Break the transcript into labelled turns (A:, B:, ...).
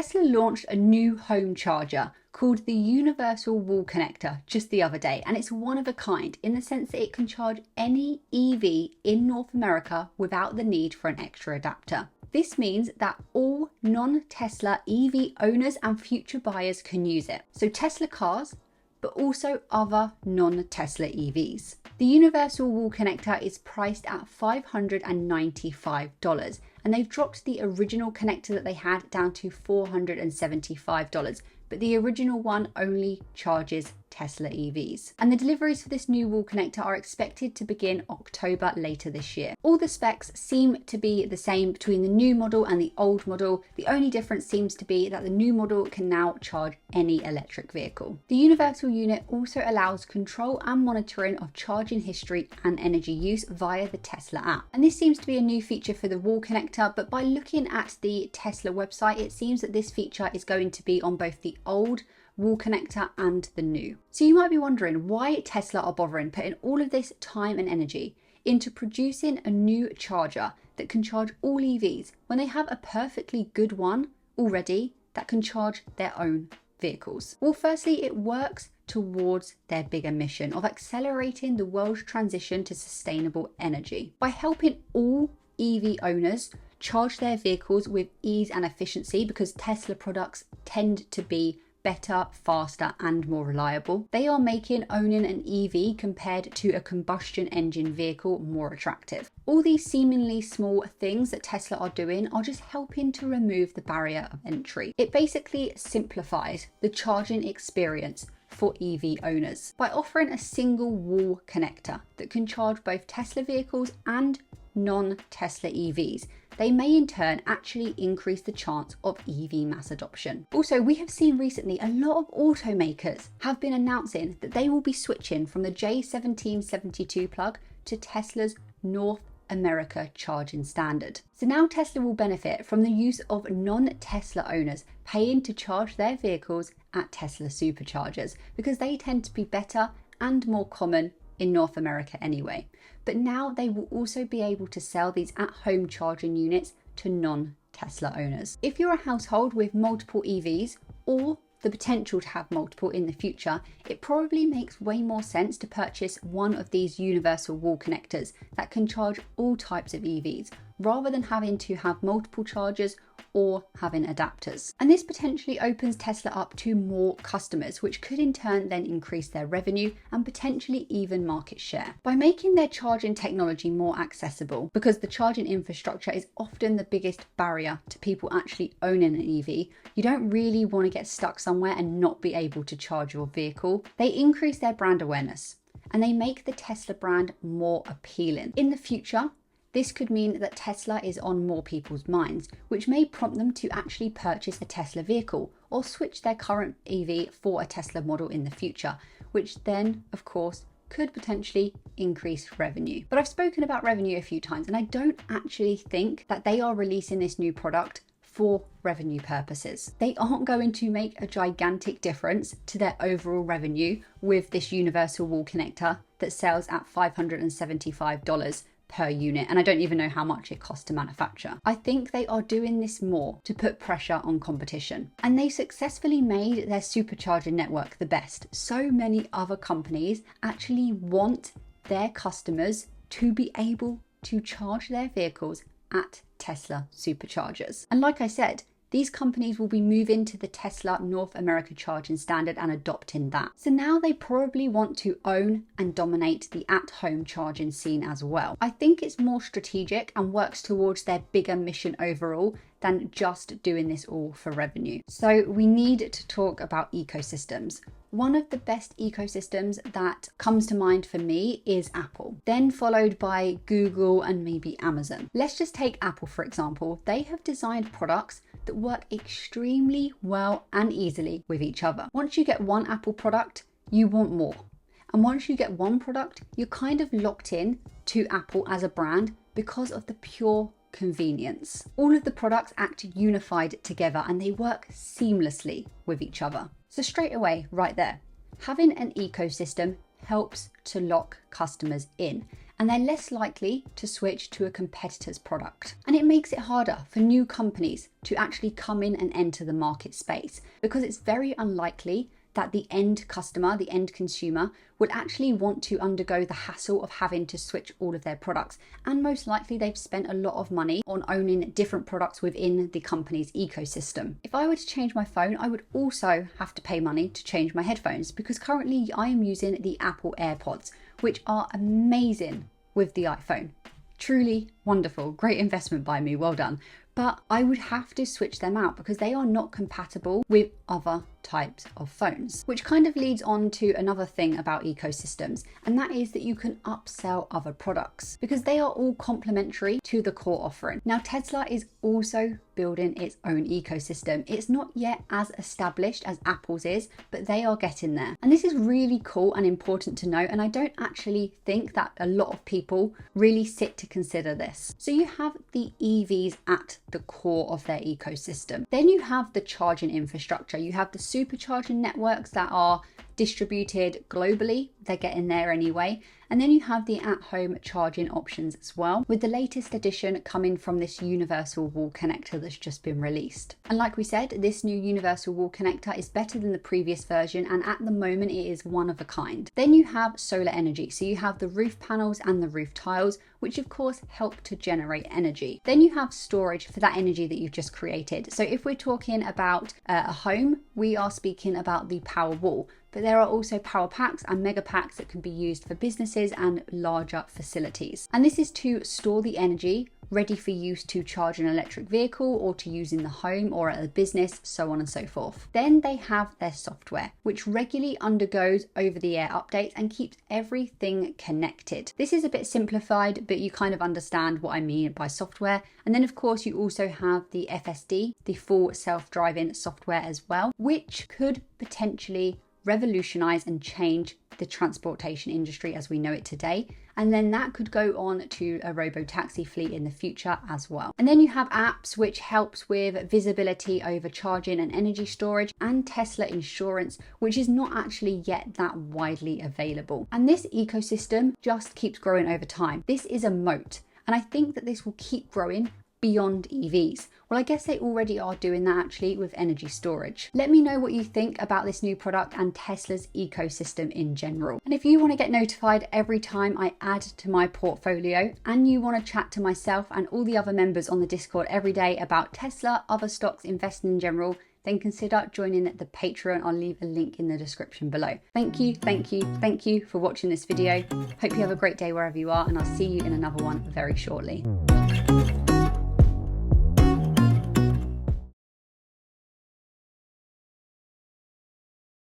A: Tesla launched a new home charger called the Universal Wall Connector just the other day, and it's one of a kind in the sense that it can charge any EV in North America without the need for an extra adapter. This means that all non-Tesla EV owners and future buyers can use it. So Tesla cars, but also other non-Tesla EVs. The Universal Wall Connector is priced at $595, and they've dropped the original connector that they had down to $475. But the original one only charges Tesla EVs. And the deliveries for this new wall connector are expected to begin October later this year. All the specs seem to be the same between the new model and the old model. The only difference seems to be that the new model can now charge any electric vehicle. The universal unit also allows control and monitoring of charging history and energy use via the Tesla app. And this seems to be a new feature for the wall connector, but by looking at the Tesla website, it seems that this feature is going to be on both the old wall connector and the new. So you might be wondering why Tesla are bothering putting all of this time and energy into producing a new charger that can charge all EVs when they have a perfectly good one already that can charge their own vehicles. Well, firstly, it works towards their bigger mission of accelerating the world's transition to sustainable energy by helping all EV owners charge their vehicles with ease and efficiency, because Tesla products tend to be better, faster, and more reliable. They are making owning an EV compared to a combustion engine vehicle more attractive. All these seemingly small things that Tesla are doing are just helping to remove the barrier of entry. It basically simplifies the charging experience for EV owners by offering a single wall connector that can charge both Tesla vehicles and non-Tesla EVs. They may in turn actually increase the chance of EV mass adoption. Also, we have seen recently a lot of automakers have been announcing that they will be switching from the J1772 plug to Tesla's North America charging standard. So now Tesla will benefit from the use of non-Tesla owners paying to charge their vehicles at Tesla superchargers, because they tend to be better and more common in North America anyway. But now they will also be able to sell these at-home charging units to non-Tesla owners. If you're a household with multiple EVs or the potential to have multiple in the future, it probably makes way more sense to purchase one of these universal wall connectors that can charge all types of EVs, rather than having to have multiple chargers or having adapters. And this potentially opens Tesla up to more customers, which could in turn then increase their revenue and potentially even market share. By making their charging technology more accessible, because the charging infrastructure is often the biggest barrier to people actually owning an EV, you don't really want to get stuck somewhere and not be able to charge your vehicle. They increase their brand awareness and they make the Tesla brand more appealing. In the future, this could mean that Tesla is on more people's minds, which may prompt them to actually purchase a Tesla vehicle or switch their current EV for a Tesla model in the future, which then, of course, could potentially increase revenue. But I've spoken about revenue a few times, and I don't actually think that they are releasing this new product for revenue purposes. They aren't going to make a gigantic difference to their overall revenue with this universal wall connector that sells at $575 per unit, and I don't even know how much it costs to manufacture. I think they are doing this more to put pressure on competition, and they successfully made their supercharger network the best. So many other companies actually want their customers to be able to charge their vehicles at Tesla superchargers. And like I said, these companies will be moving to the Tesla North America charging standard and adopting that. So now they probably want to own and dominate the at-home charging scene as well. I think it's more strategic and works towards their bigger mission overall than just doing this all for revenue. So we need to talk about ecosystems. One of the best ecosystems that comes to mind for me is Apple, then followed by Google and maybe Amazon. Let's just take Apple for example. They have designed products that work extremely well and easily with each other. Once you get one Apple product, you want more. And once you get one product, you're kind of locked in to Apple as a brand because of the pure convenience. All of the products act unified together and they work seamlessly with each other. So straight away, right there, having an ecosystem helps to lock customers in. and they're less likely to switch to a competitor's product. And it makes it harder for new companies to actually come in and enter the market space, because it's very unlikely that the end customer, the end consumer, would actually want to undergo the hassle of having to switch all of their products. And most likely they've spent a lot of money on owning different products within the company's ecosystem. If I were to change my phone, I would also have to pay money to change my headphones, because currently I am using the Apple AirPods, which are amazing with the iPhone. Truly wonderful, great investment by me, well done. But I would have to switch them out because they are not compatible with other types of phones, which kind of leads on to another thing about ecosystems, and that is that you can upsell other products because they are all complementary to the core offering. Now, Tesla is also building its own ecosystem. It's not yet as established as Apple's is, but they are getting there. And this is really cool and important to know, and I don't actually think that a lot of people really sit to consider this. So you have the EVs at the core of their ecosystem. Then you have the charging infrastructure. You have the supercharging networks that are distributed globally. They're getting there anyway. And then you have the at-home charging options as well, with the latest addition coming from this universal wall connector that's just been released. And like we said, this new universal wall connector is better than the previous version, and at the moment it is one of a kind. Then you have solar energy. So you have the roof panels and the roof tiles, which of course help to generate energy. Then you have storage for that energy that you've just created. So if we're talking about a home, we are speaking about the power wall. But there are also power packs and mega packs that can be used for businesses and larger facilities. And this is to store the energy ready for use to charge an electric vehicle or to use in the home or at a business, so on and so forth. Then they have their software, which regularly undergoes over-the-air updates and keeps everything connected. This is a bit simplified, but you kind of understand what I mean by software. And then of course you also have the FSD, the full self-driving software as well, which could potentially revolutionize and change the transportation industry as we know it today. And then that could go on to a robo-taxi fleet in the future as well. And then you have apps which helps with visibility over charging and energy storage, and Tesla insurance, which is not actually yet that widely available. And this ecosystem just keeps growing over time. This is a moat, and I think that this will keep growing beyond EVs. Well, I guess they already are doing that actually with energy storage. Let me know what you think about this new product and Tesla's ecosystem in general. And if you want to get notified every time I add to my portfolio, and you want to chat to myself and all the other members on the Discord every day about Tesla, other stocks, investing in general, then consider joining the Patreon. I'll leave a link in the description below. Thank you for watching this video. Hope you have a great day wherever you are, and I'll see you in another one very shortly.